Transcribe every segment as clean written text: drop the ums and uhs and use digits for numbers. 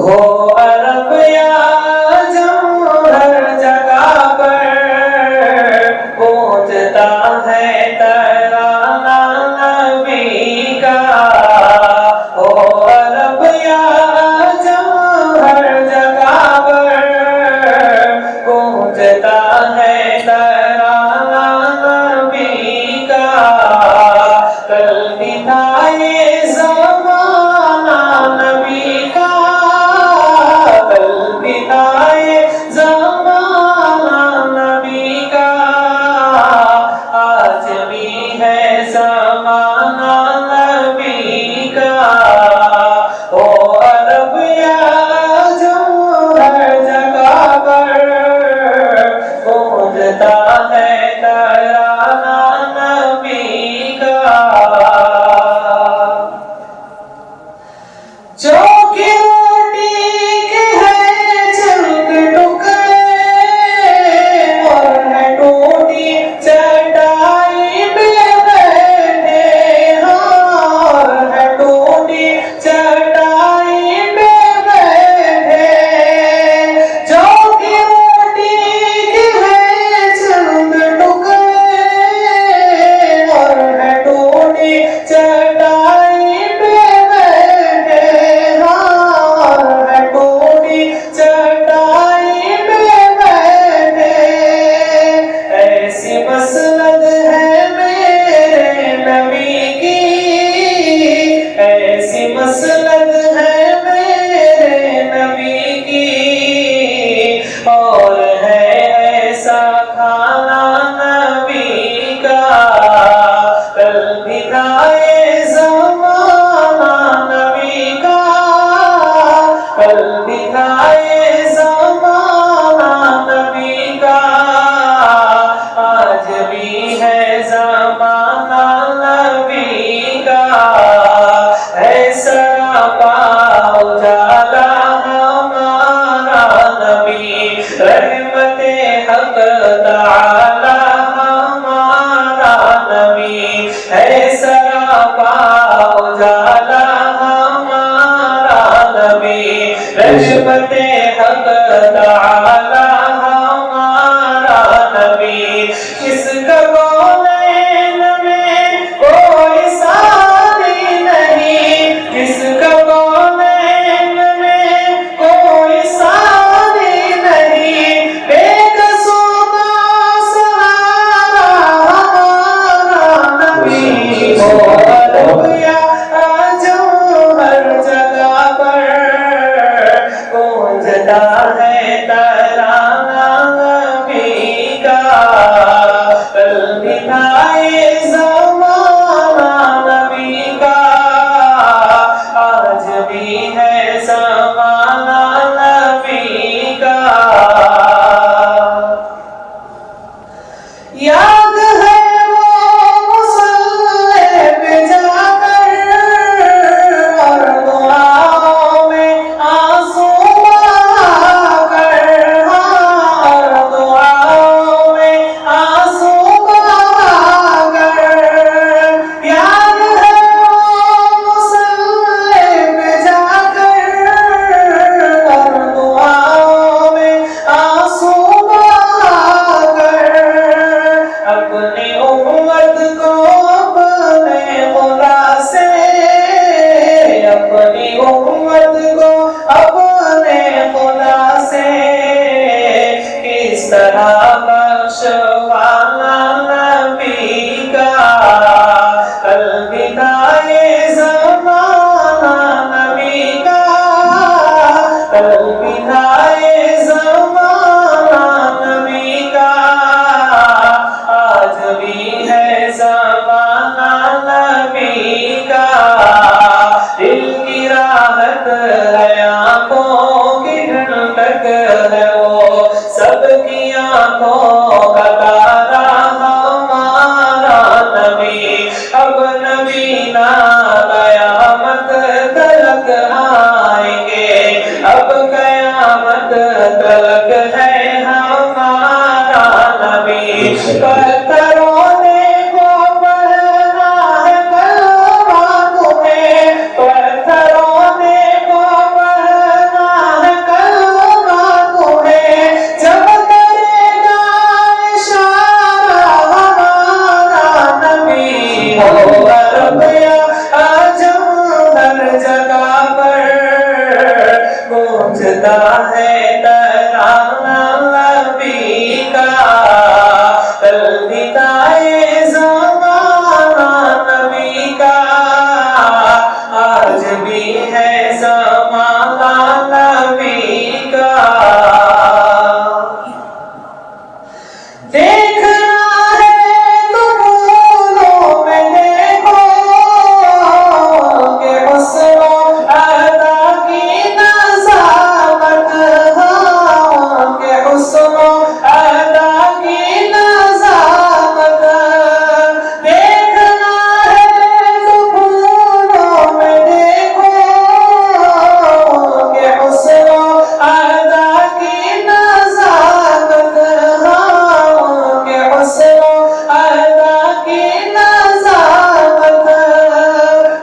ہو عرب یا عجم ہر جگہ پر گونجتا ہے ترانہ نبی کا، ہو عرب یا عجم ہر جگہ پر گونجتا ہے ترانہ نبی کا، کل بھی تھا یہ زمانہ نبی کا، کل بھی تھا یہ زمانہ نبی کا، آج بھی ہے زمانہ نبی کا، او عرب یا عجم ہر جگہ پر گونجتا ہے ترانہ نبی کا، جو کہ روٹی کے ہے چند ٹکڑے اور ہے ٹوٹی چٹائی پہ بیٹھے، اور ہے ٹوٹی چٹائی پہ بیٹھے، جو کہ روٹی کے ہے چند ٹکڑے اور ہے ٹوٹی چٹائی پہ بیٹھے، اور ہے ٹوٹی چٹائی پہ بیٹھے، ایسی مسند ہے میرے نبی کی، ایسی مسند ہے میرے نبی کی، اور ہے ایسا کھانا نبی کا، کل بھی تھا یہ زمانہ نبی کا، کل بھی تھا یہ زمانہ نبی کا، آج بھی ہے زمانہ نبی کا، ایسا اجالا ہمارا نبی، رحمت حق تعالی ہمارا نبی، ایسا اجالا ہمارا نبی، رحمت حق تعالی ہمارا نبی، اس کا کونین میں کوئی ثانی نہیں، اس کا کونین میں کوئی ثانی نہیں، بے قصوں کا سہارا ہمارا نبی، ہو عرب یا عجم ہر جگہ پر گونجتا ہے ترانہ نبی کا، کل بھی تھا یہ زمانہ نبی کا، آج بھی ہے زمانہ نبی کا، یاد ہے وہ مصلی پہ جا کر اور دعاؤں میں آنسو بہا کر، اور دعاؤں میں آنسو بہا کر، یاد ہے وہ مصلی پہ جا کر اور دعاؤں میں آنسو بہا کر، اپنی امت کو اپنے خدا سے، اپنی امت کو اپنے خدا سے کس طرح بخشوانا نبی کا، کل بھی تھا یہ زمانہ نبی کا، کل بھی تھا یہ زمانہ نبی کا، آج بھی ہے زمانہ نبی کا، دل کی راحت ہے آنکھوں کی ٹھنڈک ہے وہ، سب کی آنکھوں کا تارا ہمارا نبی، اب نبی نہ قیامت تلک آئیں گے، اب قیامت تلک ہے ہمارا نبی، پتھروں نے کو پڑھنا ہے کلمہ تمہیں، پتھروں نے کو پڑھنا گونجتا ہے ترانہ نبی کا، الوداع زمانہ نبی کا، آج بھی ہے زمانہ نبی کا۔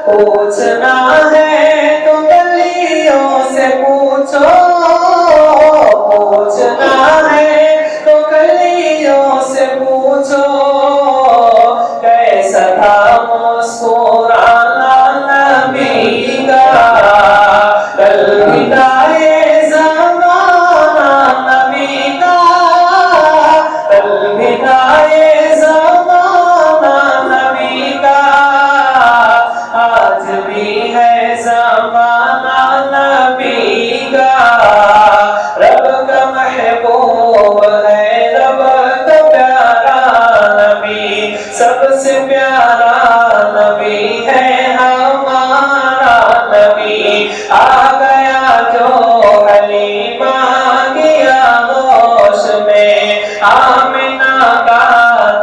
پوچھنا ہے تو گلیوں سے پوچھو، پوچھنا ہے تو گلیوں سے پوچھو، کیسا تھا مسکرانا نبی کا، الوداع زمانہ نبی کا، الوداع زمانہ نبی کا، آج بھی ہے زمانہ نبی کا۔ رب کا محبوب ہے، رب کا پیارا نبی، سب سے پیارا نبی ہے ہمارا نبی۔ آ گیا جو حلیمہ کی آغوش میں، آمنہ کا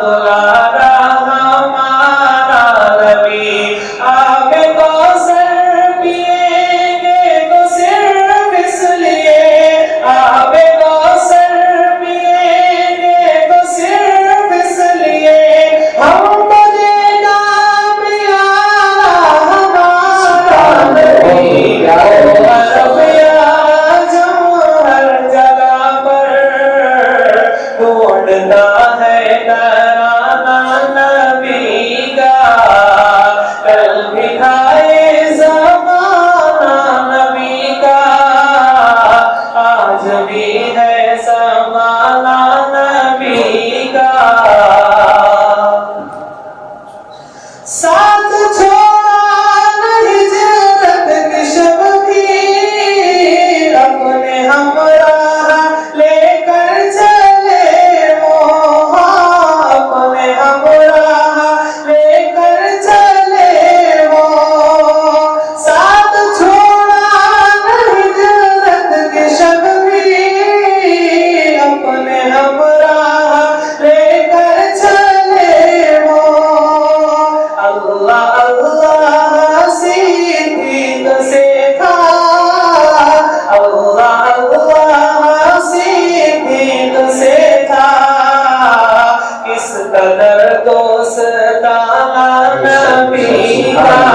دلارا ہمارا نبی۔ آب کوثر پیئیں گے تو صرف اس لیے، آب کوثر پیئیں گے تو صرف اس لیے، ہم کو دے گا پیارا ہمارا نبی۔ عرب یا عجم ہر جگہ پر ڈھونڈتا ہے ترانہ نبی کا، الوداع زمانہ نبی کا، آج بھی ہے زمانہ نبی کا۔ ساتھ چھوڑا نہ ہجرت کی شب بھی، اپنے ہمراہ لے کر چلے وہ، اپنے ہمراہ لے کر چلے وہ، ساتھ چھوڑا نہ ہجرت کی شب بھی، اپنے ہمراہ لے کر چلے وہ۔ اللہ اللہ صدیق سے تھا، اللہ اللہ صدیق سے تھا، کس قدر دوستانہ نبی کا۔